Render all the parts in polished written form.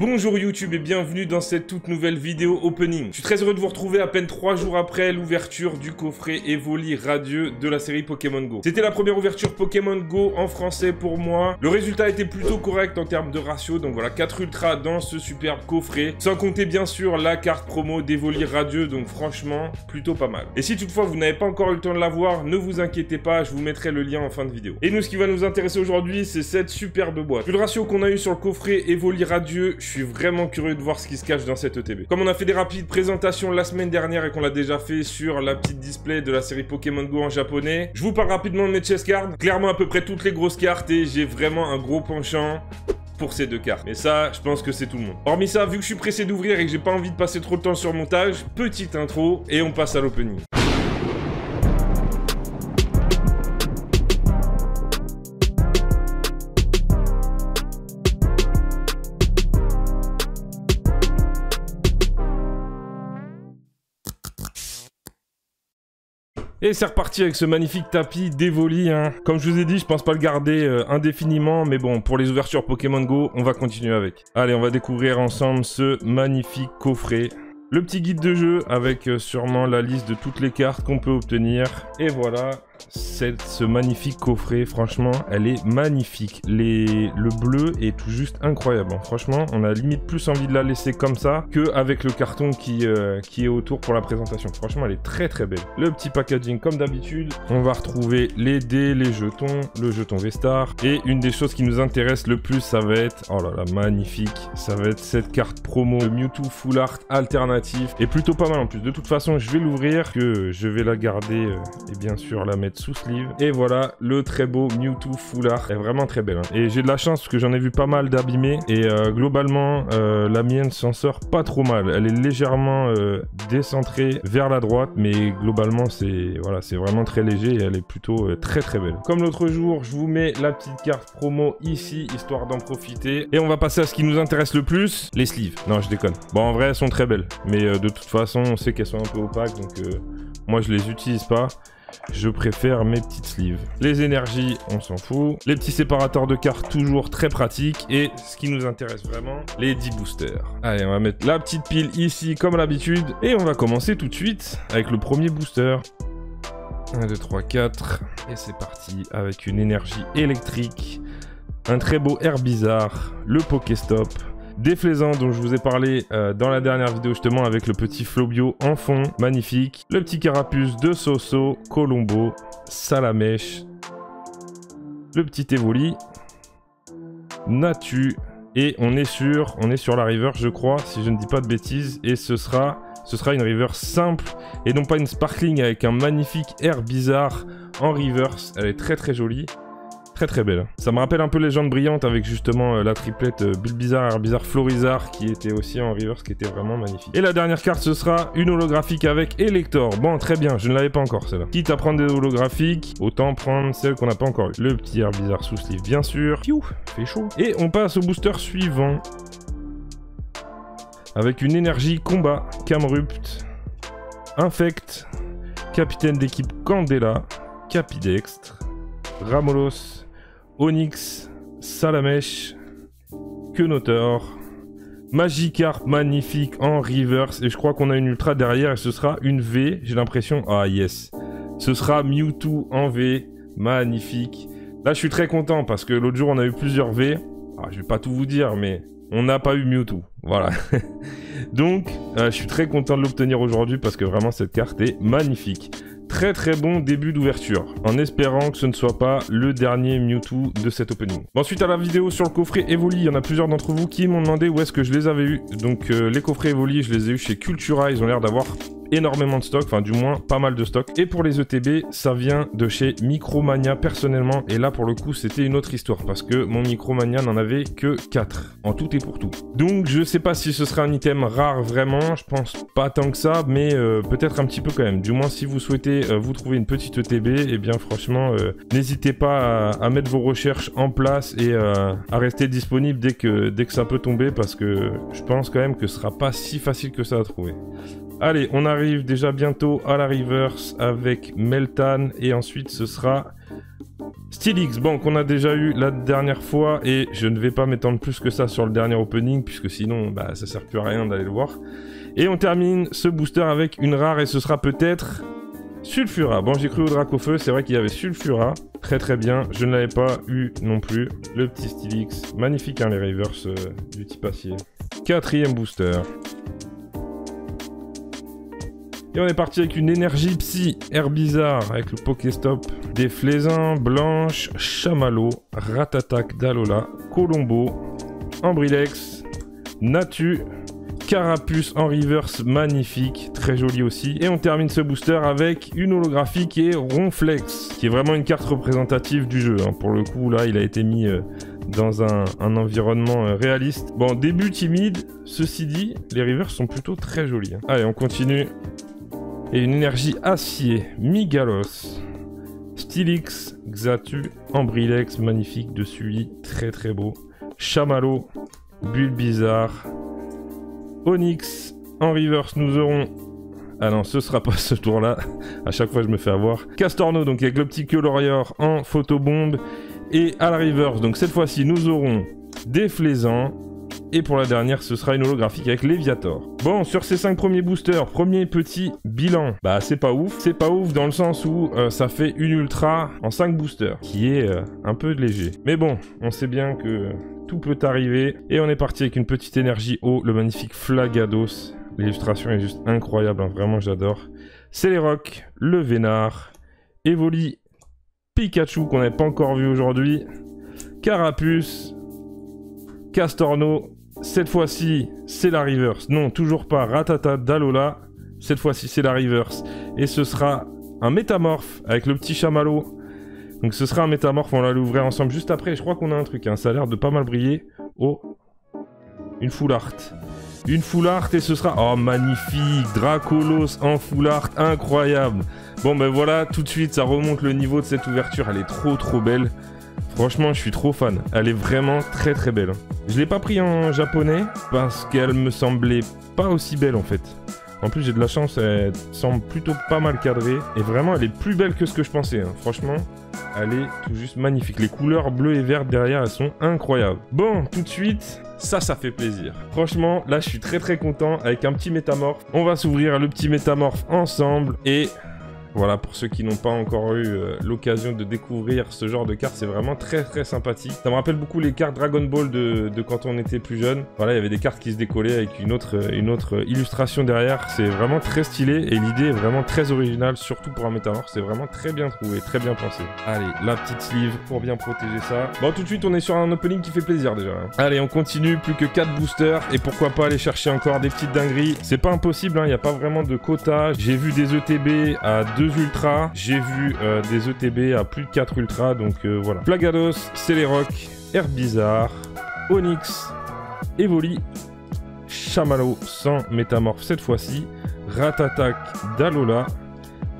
Bonjour YouTube et bienvenue dans cette toute nouvelle vidéo opening. Je suis très heureux de vous retrouver à peine 3 jours après l'ouverture du coffret Evoli radieux de la série Pokémon Go. C'était la première ouverture Pokémon Go en français pour moi. Le résultat était plutôt correct en termes de ratio, donc voilà 4 ultras dans ce superbe coffret. Sans compter bien sûr la carte promo d'Evoli radieux, donc franchement plutôt pas mal. Et si toutefois vous n'avez pas encore eu le temps de l'avoir, ne vous inquiétez pas, je vous mettrai le lien en fin de vidéo. Et nous, ce qui va nous intéresser aujourd'hui, c'est cette superbe boîte. Vu le ratio qu'on a eu sur le coffret Evoli radieux, je suis vraiment curieux de voir ce qui se cache dans cette ETB. Comme on a fait des rapides présentations la semaine dernière et qu'on l'a déjà fait sur la petite display de la série Pokémon Go en japonais, je vous parle rapidement de mes chess cards. Clairement à peu près toutes les grosses cartes et j'ai vraiment un gros penchant pour ces deux cartes. Mais ça, je pense que c'est tout le monde. Hormis ça, vu que je suis pressé d'ouvrir et que j'ai pas envie de passer trop de temps sur le montage, petite intro et on passe à l'opening. Et c'est reparti avec ce magnifique tapis d'Evoli. Comme je vous ai dit, je pense pas le garder indéfiniment, mais bon, pour les ouvertures Pokémon Go, on va continuer avec. Allez, on va découvrir ensemble ce magnifique coffret. Le petit guide de jeu avec sûrement la liste de toutes les cartes qu'on peut obtenir. Et voilà, ce magnifique coffret, franchement, elle est magnifique. Le bleu est tout juste incroyable. Franchement, on a limite plus envie de la laisser comme ça qu'avec le carton qui est autour pour la présentation. Franchement, elle est très très belle. Le petit packaging comme d'habitude. On va retrouver les dés, les jetons, le jeton V-Star. Et une des choses qui nous intéresse le plus, ça va être, oh là là, magnifique. Ça va être cette carte promo de Mewtwo Full Art alternative. Et plutôt pas mal en plus. De toute façon, je vais l'ouvrir, que je vais la garder et bien sûr la mettre sous sleeve. Et voilà le très beau Mewtwo Full Art. Elle est vraiment très belle. Et j'ai de la chance parce que j'en ai vu pas mal d'abîmés. Et globalement, la mienne s'en sort pas trop mal. Elle est légèrement décentrée vers la droite. Mais globalement, c'est vraiment très léger et elle est plutôt très très belle. Comme l'autre jour, je vous mets la petite carte promo ici, histoire d'en profiter. Et on va passer à ce qui nous intéresse le plus, les sleeves. Non, je déconne. Bon, en vrai, elles sont très belles. Mais de toute façon, on sait qu'elles sont un peu opaques. Donc moi, je les utilise pas. Je préfère mes petites sleeves. Les énergies, on s'en fout. Les petits séparateurs de cartes, toujours très pratiques. Et ce qui nous intéresse vraiment, les 10 boosters. Allez, on va mettre la petite pile ici, comme à l'habitude. Et on va commencer tout de suite avec le premier booster. 1, 2, 3, 4. Et c'est parti avec une énergie électrique. Un très beau Herbizarre. Le Pokéstop. Déflaisant dont je vous ai parlé dans la dernière vidéo justement avec le petit Flobio en fond, magnifique. Le petit Carapuce de Soso, Colombo, Salamèche. Le petit Evoli. Natu. Et on est sur la reverse je crois, si je ne dis pas de bêtises. Et ce sera une reverse simple et non pas une sparkling avec un magnifique Herbizarre en reverse. Elle est très très jolie. Très très belle. Ça me rappelle un peu Légende brillante avec justement la triplette Bulbizarre, Herbizarre, Florizarre qui était aussi en reverse, qui était vraiment magnifique. Et la dernière carte, ce sera une holographique avec Elector. Bon, très bien, je ne l'avais pas encore celle-là. Quitte à prendre des holographiques, autant prendre celle qu'on n'a pas encore eu. Le petit Herbizarre sous sleeve, bien sûr. Piou, fait chaud. Et on passe au booster suivant. Avec une énergie combat, Camerupt, Infect, capitaine d'équipe Candela, Capidextre, Ramolos, Onyx, Salamèche, Quenotor, Magikarp magnifique en reverse. Et je crois qu'on a une ultra derrière et ce sera une V, j'ai l'impression. Ah yes, ce sera Mewtwo en V, magnifique. Là je suis très content parce que l'autre jour on a eu plusieurs V. Ah, je vais pas tout vous dire mais on n'a pas eu Mewtwo, voilà. Donc je suis très content de l'obtenir aujourd'hui parce que vraiment cette carte est magnifique. Très très bon début d'ouverture, en espérant que ce ne soit pas le dernier Mewtwo de cet opening. Bon, suite à la vidéo sur le coffret Evoli, il y en a plusieurs d'entre vous qui m'ont demandé où est-ce que je les avais eu. Donc les coffrets Evoli, je les ai eu chez Cultura, ils ont l'air d'avoir énormément de stock, enfin du moins pas mal de stock. Et pour les ETB, ça vient de chez Micromania personnellement. Et là pour le coup c'était une autre histoire parce que mon Micromania n'en avait que 4 en tout et pour tout. Donc je sais pas si ce serait un item rare vraiment, je pense pas tant que ça, mais peut-être un petit peu quand même. Du moins si vous souhaitez vous trouver une petite ETB, et bien franchement n'hésitez pas à mettre vos recherches en place et à rester disponible dès que ça peut tomber parce que je pense quand même que ce sera pas si facile que ça à trouver. Allez, on arrive déjà bientôt à la reverse avec Meltan et ensuite ce sera Steelix, bon, qu'on a déjà eu la dernière fois, et je ne vais pas m'étendre plus que ça sur le dernier opening, puisque sinon, bah, ça sert plus à rien d'aller le voir. Et on termine ce booster avec une rare, et ce sera peut-être Sulfura. Bon, j'ai cru au Dracofeu, c'est vrai qu'il y avait Sulfura, très très bien, je ne l'avais pas eu non plus. Le petit Steelix, magnifique hein, les reverse du type acier. 4e booster. Et on est parti avec une énergie psy, Herbizarre, avec le Pokéstop, des Flaisans, Blanche, Chamallow, Ratatak d'Alola, Colombo, Ambrilex, Natu, Carapuce en reverse, magnifique, très joli aussi. Et on termine ce booster avec une holographie qui est Ronflex, qui est vraiment une carte représentative du jeu. Hein. Pour le coup, là, il a été mis dans un environnement réaliste. Bon, début timide, ceci dit, les reverse sont plutôt très jolis. Hein. Allez, on continue. Et une énergie acier, Migalos, Steelix, Xatu, Ambrilex, magnifique dessus, très très beau, Chamallow, Bulbizarre, Onyx, en reverse nous aurons... Ah non, ce sera pas ce tour-là, à chaque fois je me fais avoir. Castorno, donc avec le petit Colorior en photobombe, et à la reverse, donc cette fois-ci nous aurons des Flaisans. Et pour la dernière, ce sera une holographique avec Léviator. Bon, sur ces 5 premiers boosters, premier petit bilan. Bah, c'est pas ouf. C'est pas ouf dans le sens où ça fait une ultra en 5 boosters, qui est un peu léger. Mais bon, on sait bien que tout peut arriver. Et on est parti avec une petite énergie eau, le magnifique Flagados. L'illustration est juste incroyable, hein, vraiment j'adore. Celeroc, le Vénard, Evoli, Pikachu qu'on n'avait pas encore vu aujourd'hui, Carapuce, Castorno. Cette fois-ci, c'est la reverse. Non, toujours pas Ratata d'Alola. Cette fois-ci, c'est la reverse. Et ce sera un métamorphe avec le petit Chamallow. Donc ce sera un métamorphe, on va l'ouvrir ensemble juste après. Je crois qu'on a un truc, hein. Ça a l'air de pas mal briller. Oh, une full art. Une full art et ce sera... Oh, magnifique, Dracolos en full art, incroyable. Bon, ben voilà, tout de suite, ça remonte le niveau de cette ouverture. Elle est trop belle. Franchement, je suis trop fan. Elle est vraiment très belle. Je l'ai pas pris en japonais parce qu'elle me semblait pas aussi belle en fait. En plus, j'ai de la chance, elle semble plutôt pas mal cadrée. Et vraiment, elle est plus belle que ce que je pensais. Hein. Franchement, elle est tout juste magnifique. Les couleurs bleues et vertes derrière, elles sont incroyables. Bon, tout de suite, ça fait plaisir. Franchement, là, je suis très content avec un petit métamorphe. On va s'ouvrir le petit métamorphe ensemble et... Voilà, pour ceux qui n'ont pas encore eu l'occasion de découvrir ce genre de cartes, c'est vraiment très sympathique. Ça me rappelle beaucoup les cartes Dragon Ball de quand on était plus jeune. Voilà, il y avait des cartes qui se décollaient avec une autre illustration derrière. C'est vraiment très stylé et l'idée est vraiment très originale, surtout pour un métamorphe. C'est vraiment très bien trouvé, très bien pensé. Allez, la petite sleeve pour bien protéger ça. Bon, tout de suite, on est sur un opening qui fait plaisir déjà. Hein. Allez, on continue, plus que 4 boosters et pourquoi pas aller chercher encore des petites dingueries. C'est pas impossible, hein, il n'y a pas vraiment de quota. J'ai vu des ETB à 2 ultra, j'ai vu des ETB à plus de 4 ultra, donc voilà. Flagados, Celeroc, Herbizarre, Onyx, Evoli, Chamallow sans métamorphe cette fois-ci, Ratatak d'Alola,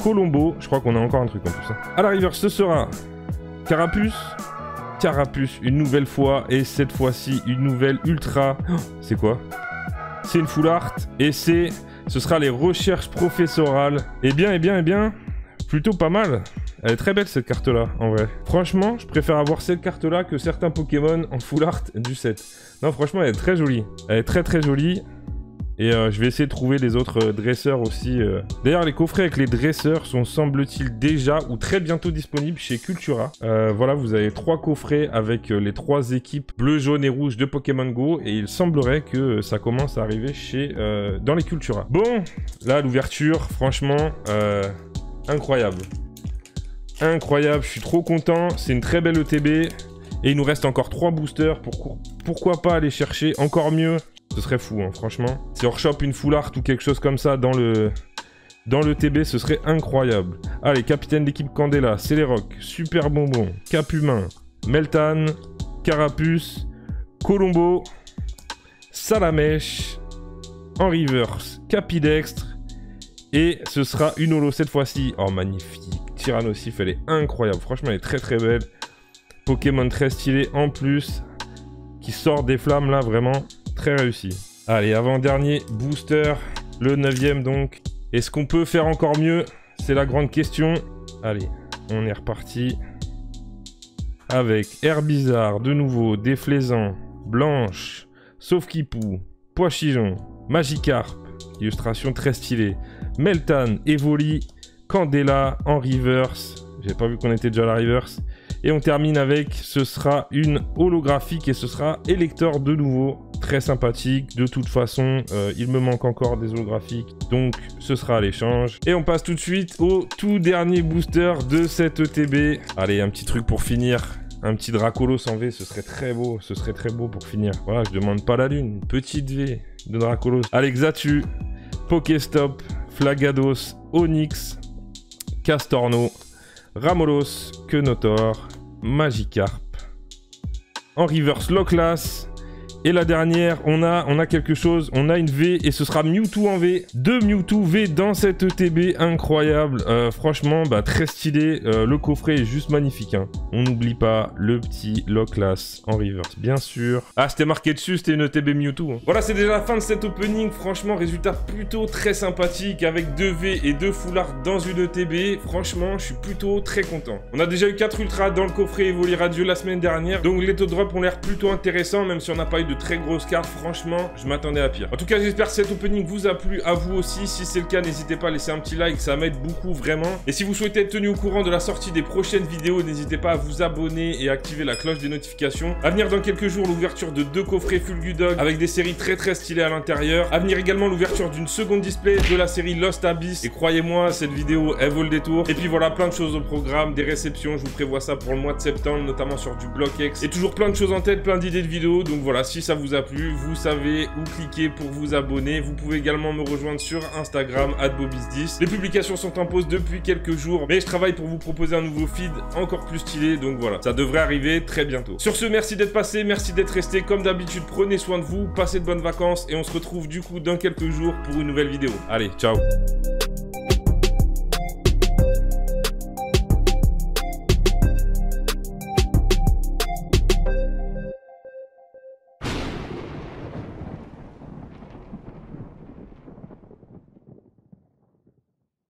Colombo, je crois qu'on a encore un truc en plus. Hein. À la reverse, ce sera Carapuce, une nouvelle fois, et cette fois-ci une nouvelle ultra. Oh, c'est quoi? C'est une full art, et ce sera les recherches professorales. Eh bien, plutôt pas mal. Elle est très belle cette carte-là, en vrai. Franchement, je préfère avoir cette carte-là que certains Pokémon en full art du set. Non, franchement, elle est très jolie. Elle est très jolie. Et je vais essayer de trouver les autres dresseurs aussi. D'ailleurs, les coffrets avec les dresseurs sont, semble-t-il, déjà ou très bientôt disponibles chez Cultura. Voilà, vous avez 3 coffrets avec les 3 équipes bleu, jaune et rouge de Pokémon Go. Et il semblerait que ça commence à arriver dans les Cultura. Bon, là, l'ouverture, franchement, incroyable. Incroyable, je suis trop content. C'est une très belle ETB. Et il nous reste encore 3 boosters. Pourquoi pas aller chercher encore mieux? Ce serait fou, hein, franchement. Si on rechoppe une full art ou quelque chose comme ça dans le TB, ce serait incroyable. Allez, capitaine d'équipe Candela, Celeroc, Super Bonbon, Capumain, Meltan, Carapuce, Colombo, Salamèche, en reverse, Capidextre, et ce sera une holo cette fois-ci. Oh, magnifique. Tyrannosif, elle est incroyable. Franchement, elle est très belle. Pokémon très stylé en plus, qui sort des flammes là, vraiment. Très réussi. Allez, avant-dernier booster, le 9e donc. Est-ce qu'on peut faire encore mieux? C'est la grande question. Allez, on est reparti. avec Herbizarre, de nouveau, Déflaisant, Blanche, Sauf-Kipou, Pois-Chigeon, Magikarp, illustration très stylée, Meltan, Evoli, Candela en reverse, j'ai pas vu qu'on était déjà à la reverse, et on termine avec, ce sera une holographique et ce sera Elector de nouveau, très sympathique, de toute façon, il me manque encore des holographiques, donc ce sera à l'échange. Et on passe tout de suite au tout dernier booster de cette ETB. Allez, un petit truc pour finir. Un petit Dracolos en V, ce serait très beau pour finir. Voilà, je demande pas la lune, une petite V de Dracolos. Allez, Xatu, Pokéstop, Flagados, Onyx, Castorno, Ramolos, Quenotor, Magikarp. En reverse, Loclas. Et la dernière, on a quelque chose, on a une V et ce sera Mewtwo en V. Deux Mewtwo V dans cette ETB, incroyable. Franchement, bah, très stylé. Le coffret est juste magnifique. Hein. On n'oublie pas le petit Loclas en reverse, bien sûr. Ah, c'était marqué dessus, c'était une ETB Mewtwo. Hein. Voilà, c'est déjà la fin de cet opening. Franchement, résultat plutôt très sympathique avec 2 V et 2 foulards dans une ETB. Franchement, je suis plutôt très content. On a déjà eu 4 Ultras dans le coffret Evoli Radio la semaine dernière. Donc les taux de drop ont l'air plutôt intéressants, même si on n'a pas eu de très grosses cartes. Franchement, je m'attendais à pire. En tout cas, j'espère que cet opening vous a plu, à vous aussi. Si c'est le cas, n'hésitez pas à laisser un petit like, ça m'aide beaucoup vraiment. Et si vous souhaitez être tenu au courant de la sortie des prochaines vidéos, n'hésitez pas à vous abonner et activer la cloche des notifications. À venir dans quelques jours, l'ouverture de 2 coffrets Fulgudog avec des séries très stylées à l'intérieur. À venir également l'ouverture d'une seconde display de la série Lost Abyss. Et croyez-moi, cette vidéo, elle vaut le détour. Et puis voilà, plein de choses au programme, des réceptions. Je vous prévois ça pour le mois de septembre, notamment sur du Block X. Et toujours plein de choses en tête, plein d'idées de vidéos. Donc voilà, si ça vous a plu, vous savez où cliquer pour vous abonner. Vous pouvez également me rejoindre sur Instagram, @bobis10. Les publications sont en pause depuis quelques jours, mais je travaille pour vous proposer un nouveau feed encore plus stylé. Donc voilà, ça devrait arriver très bientôt. Sur ce, merci d'être passé, merci d'être resté. Comme d'habitude, prenez soin de vous, passez de bonnes vacances et on se retrouve du coup dans quelques jours pour une nouvelle vidéo. Allez, ciao!